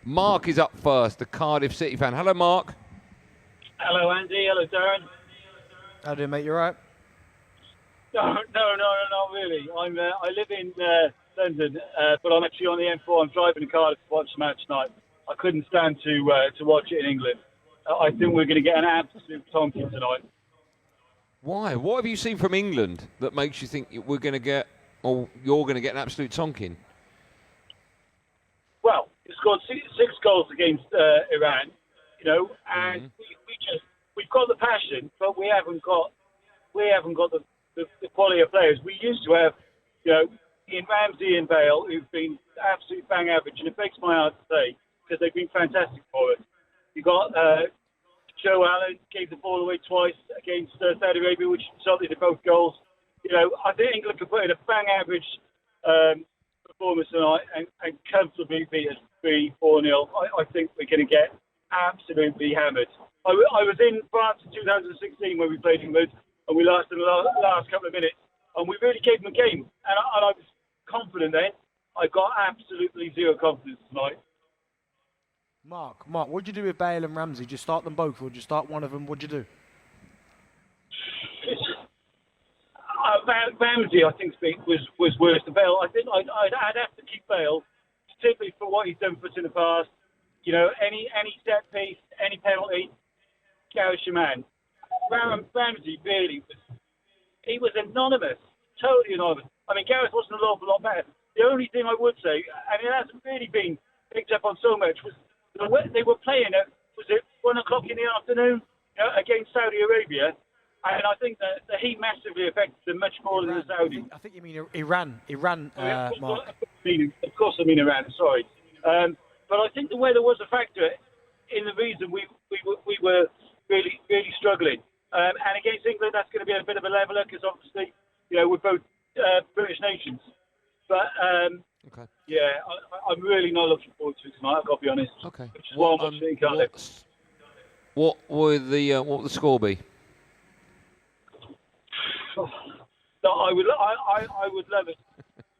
Mark is up first, the Cardiff City fan. Hello, Mark. Hello, Andy. Hello, Darren. How do you, mate? You all right? No, not really. I live in London, but I'm actually on the M4. I'm driving to Cardiff to watch the match tonight. I couldn't stand to watch it in England. I think we're going to get an absolute tonking tonight. Why? What have you seen from England that makes you think we're going to get, or you're going to get an absolute tonking? Well, we scored six goals against Iran, and we've got the passion, but we haven't got the quality of players. We used to have, Ian Ramsey and Bale, who've been absolute bang average, and it breaks my heart to say because they've been fantastic for us. You got Joe Allen gave the ball away twice against Saudi Arabia, which resulted in both goals. I think England could put in a bang average performance tonight and comfortably beat us 3-4-0. I think we're going to get absolutely hammered. I was in France in 2016 when we played England, and we lost in the last couple of minutes, and we really gave them a game. And I was confident then. I got absolutely zero confidence tonight. Mark, what'd you do with Bale and Ramsey? Did you start them both, or did you start one of them? What'd you do? Ramsey, I think, was worse than Bale. I think I'd have to keep Bale, simply for what he's done for us in the past. Any set piece, any penalty, Gary Lineker. Ramsey really was anonymous, totally anonymous. I mean, Gareth wasn't an awful lot better. The only thing I would say, and it hasn't really been picked up on so much, was they were playing at, was it 1 o'clock in the afternoon against Saudi Arabia, and I think that the heat massively affected them much more than the Saudis. I think you mean Iran, Mark. Of course I mean Iran, sorry. But I think the weather was a factor in the reason we were really, really struggling. And against England, that's going to be a bit of a leveller because obviously, we're both British nations. But yeah, I'm really not looking forward to it tonight. I've got to be honest. Okay. Which is why I'm watching it, Cardiff. What would the score be? No, I would love it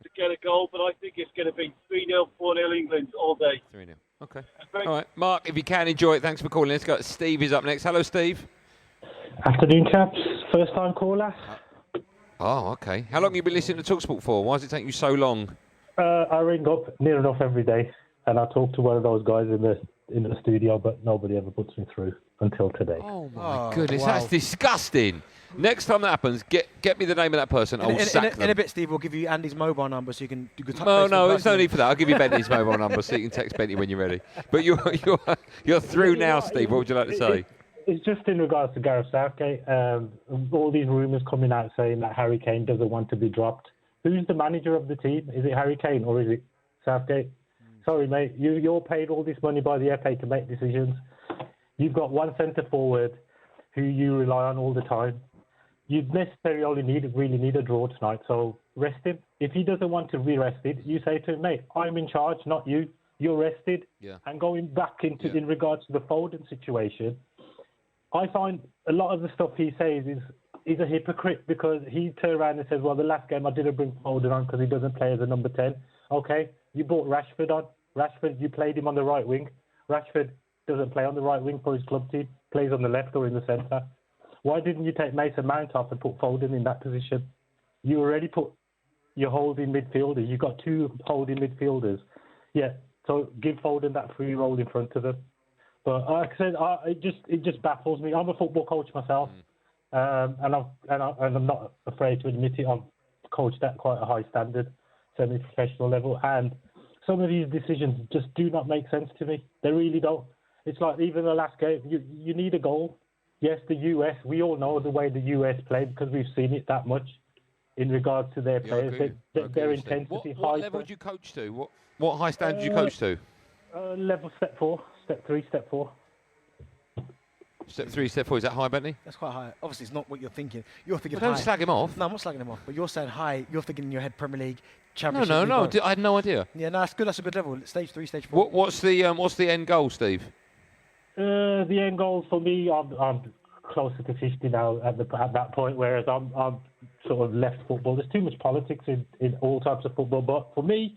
to get a goal, but I think it's going to be 3-0, 4-0 England all day. 3-0. Okay. All right, Mark, if you can enjoy it, thanks for calling. Let's go. Steve is up next. Hello, Steve. Afternoon, chaps. First time caller. Oh, okay. How long have you been listening to talkSPORT for? Why does it take you so long? I ring up near enough every day, and I talk to one of those guys in the studio, but nobody ever puts me through until today. Oh my goodness, wow. That's disgusting. Next time that happens, get me the name of that person. I'll sack them. In a bit, Steve, we'll give you Andy's mobile number so you can touch base. No, there's no need for that. I'll give you Bentley's mobile number so you can text Bentley when you're ready. But you're through now, Steve. What would you like to say? It's just in regards to Gareth Southgate. All these rumours coming out saying that Harry Kane doesn't want to be dropped. Who's the manager of the team? Is it Harry Kane or is it Southgate? Sorry, mate. You're paid all this money by the FA to make decisions. You've got one centre forward who you rely on all the time. You necessarily really need a draw tonight, so rest him. If he doesn't want to be rested, you say to him, mate, I'm in charge, not you. You're rested. Yeah. And going back in regards to the Foden situation, I find a lot of the stuff he says is a hypocrite because he turned around and says, well, the last game I didn't bring Foden on because he doesn't play as a number 10. Okay, you brought Rashford on. Rashford, you played him on the right wing. Rashford doesn't play on the right wing for his club team, plays on the left or in the centre. Why didn't you take Mason Mount off and put Foden in that position? You already put your holding midfielders. You've got two holding midfielders. Yeah, so give Foden that free role in front of them. But like I said, it just baffles me. I'm a football coach myself, and I'm not afraid to admit it. I've coached at quite a high standard, semi-professional level, and some of these decisions just do not make sense to me. They really don't. It's like even the last game, you need a goal. Yes, the US, we all know the way the US play because we've seen it that much in regards to their players. Their intensity. What level do you coach to? What high standard do you coach to? Level step 4, step 3, step 4. Step 3, step 4. Is that high, Bentley? That's quite high. Obviously, it's not what you're thinking. You're thinking Don't high. slag him off. No, I'm not slagging him off. But you're saying high. You're thinking in your head Premier League, Championship. No. I had no idea. Yeah, no, that's good. That's a good level. Stage 3, stage 4. What's the end goal, Steve? The end goal for me, I'm closer to 50 now at that point, whereas I'm sort of left football. There's too much politics in all types of football. But for me,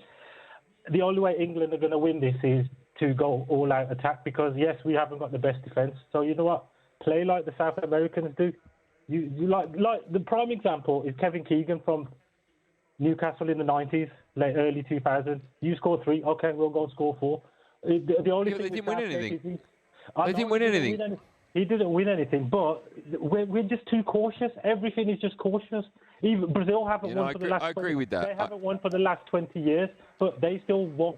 the only way England are going to win this is to go all-out attack because, yes, we haven't got the best defence. So you know what? Play like the South Americans do. You like the prime example is Kevin Keegan from Newcastle in the 90s, early 2000s. You score 3, okay, we'll go score 4. The only thing they didn't win anything. They didn't win anything. He didn't win anything, but we're just too cautious. Everything is just cautious. Even Brazil haven't won for the last. I agree with that. They haven't won for the last 20 years, but they still won't.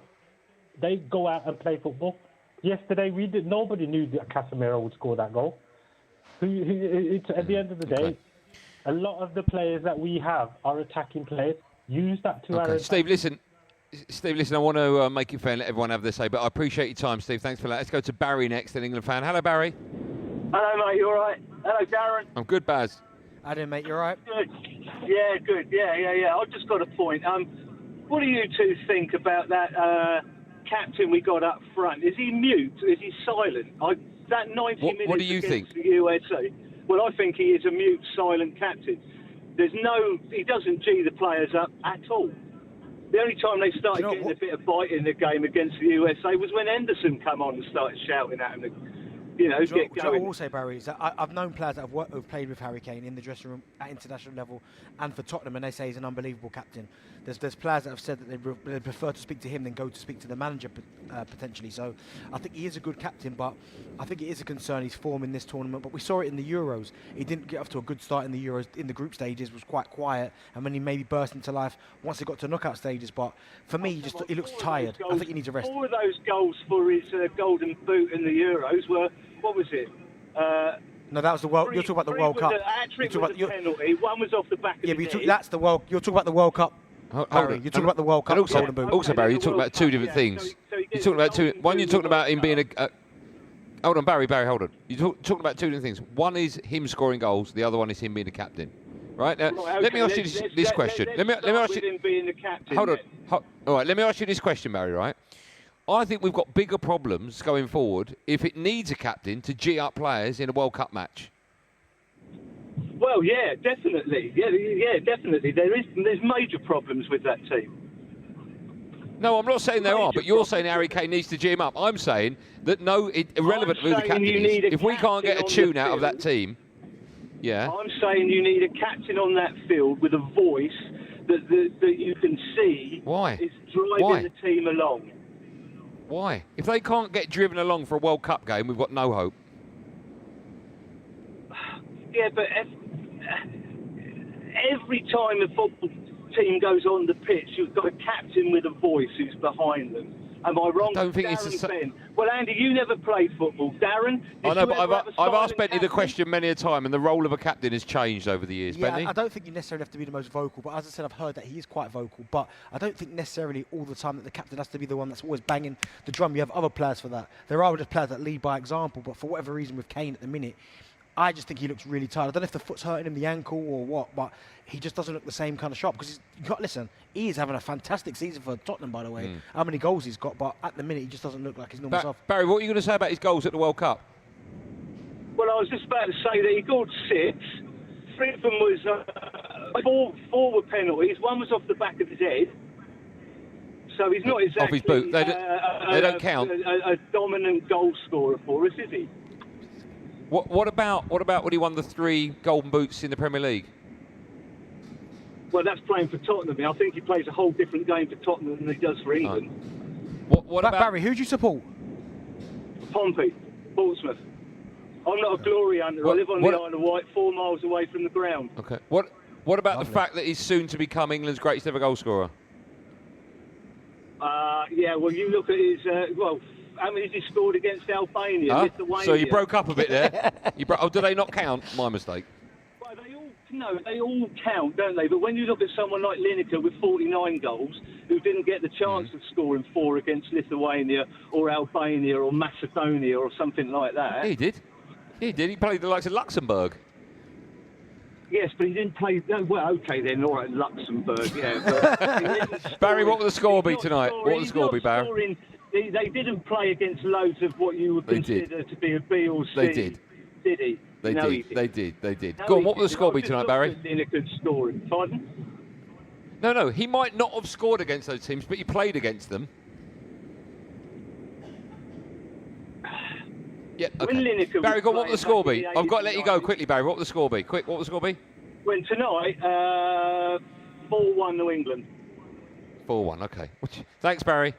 They go out and play football. Yesterday, nobody knew that Casemiro would score that goal. It's, at the end of the day, a lot of the players that we have are attacking players. Use that to our advantage. Steve, listen, I want to make it fair and let everyone have their say, but I appreciate your time, Steve. Thanks for that. Let's go to Barry next, an England fan. Hello, Barry. Hello, mate. You all right? Hello, Darren. I'm good, Baz. I didn't, mate. You all right? Good. Yeah, good. Yeah. I've just got a point. What do you two think about that captain we got up front? Is he mute? Is he silent? That 90 minutes what do you against think? The USA. Well, I think he is a mute, silent captain. He doesn't G the players up at all. The only time they started getting a bit of bite in the game against the USA was when Henderson come on and started shouting at him. Get going. What I will say, Barry, is that I've known players that have played with Harry Kane in the dressing room at international level and for Tottenham, and they say he's an unbelievable captain. There's players that have said that they prefer to speak to him than go to speak to the manager potentially. So I think he is a good captain, but I think it is a concern his form in this tournament. But we saw it in the Euros. He didn't get off to a good start in the Euros. In the group stages, was quite quiet, and when he maybe burst into life once he got to knockout stages. But for me, he looks tired. I think he needs a rest. 4 of those goals for his golden boot in the Euros were, what was it? No, that was the World. You're talking about the World Cup. You're talking about penalty. One was off the back of the net. That's the World. You're talking about the World Cup. Barry, you're talking about the World Cup. Also, Barry, you're talking about two different things. You're talking about two. One, you're talking about him being a. Hold on, Barry, hold on. You're talking about two different things. One is him scoring goals. The other one is him being a captain. Right now, let me ask you this question. Let me ask you. Him being the captain. Hold on. All right, let me ask you this question, Barry. Right. I think we've got bigger problems going forward if it needs a captain to G up players in a World Cup match. Well, yeah, definitely. Yeah, definitely. There's major problems with that team. No, I'm not saying there are, but you're saying Harry Kane needs to G him up. I'm saying that irrelevant who the captain is, if we can't get a tune out of that team, I'm saying you need a captain on that field with a voice that you can see is driving the team along. Why? If they can't get driven along for a World Cup game, we've got no hope. Yeah, but every time a football team goes on the pitch, you've got a captain with a voice who's behind them. Am I wrong? I don't think Darren, it's Ben? Well, Andy, you never played football. Darren? I know, but I've asked Benny the question many a time, and the role of a captain has changed over the years, Benny. I don't think you necessarily have to be the most vocal, but as I said, I've heard that he is quite vocal, but I don't think necessarily all the time that the captain has to be the one that's always banging the drum. You have other players for that. There are just players that lead by example, but for whatever reason with Kane at the minute, I just think he looks really tired. I don't know if the foot's hurting him, the ankle or what, but he just doesn't look the same kind of sharp. Because he is having a fantastic season for Tottenham, by the way. How many goals he's got, but at the minute he just doesn't look like his normal self. Barry, what are you going to say about his goals at the World Cup? Well, I was just about to say that he scored 6. 3 of them was 4 were penalties. 1 was off the back of his head. So he's not exactly off his boot. They don't count. A dominant goal scorer for us, is he? What about when he won the 3 Golden Boots in the Premier League? Well, that's playing for Tottenham. I think he plays a whole different game for Tottenham than he does for England. What about Barry? Who do you support? Pompey, Portsmouth. I'm not a glory hunter. I live on the Isle of Wight, 4 miles away from the ground. Okay. What about the fact that he's soon to become England's greatest ever goal scorer? Yeah. Well, you look at his. How many has he scored against Albania? Lithuania? So you broke up a bit there. Do they not count? My mistake. Well, they all count, don't they? But when you look at someone like Lineker with 49 goals, who didn't get the chance of scoring 4 against Lithuania or Albania or Macedonia or something like that. He did. He played the likes of Luxembourg. Yes, but he didn't play. Well, okay then, all right, Luxembourg, yeah. But Barry, what will the score be tonight? What will the score be, Barry? They didn't play against loads of what you would consider to be a B or C. They did. Did he? They did. No, Go on, what will the score be tonight, Barry? Lineker's scoring. Pardon? No, he might not have scored against those teams, but he played against them. Yeah, okay. When Lineker Barry, was go on, what will the score be? playing back in I've got to let you go 80s, quickly, Barry. What will the score be? Quick, what will the score be? When tonight, 4-1 New England. 4-1, okay. Thanks, Barry.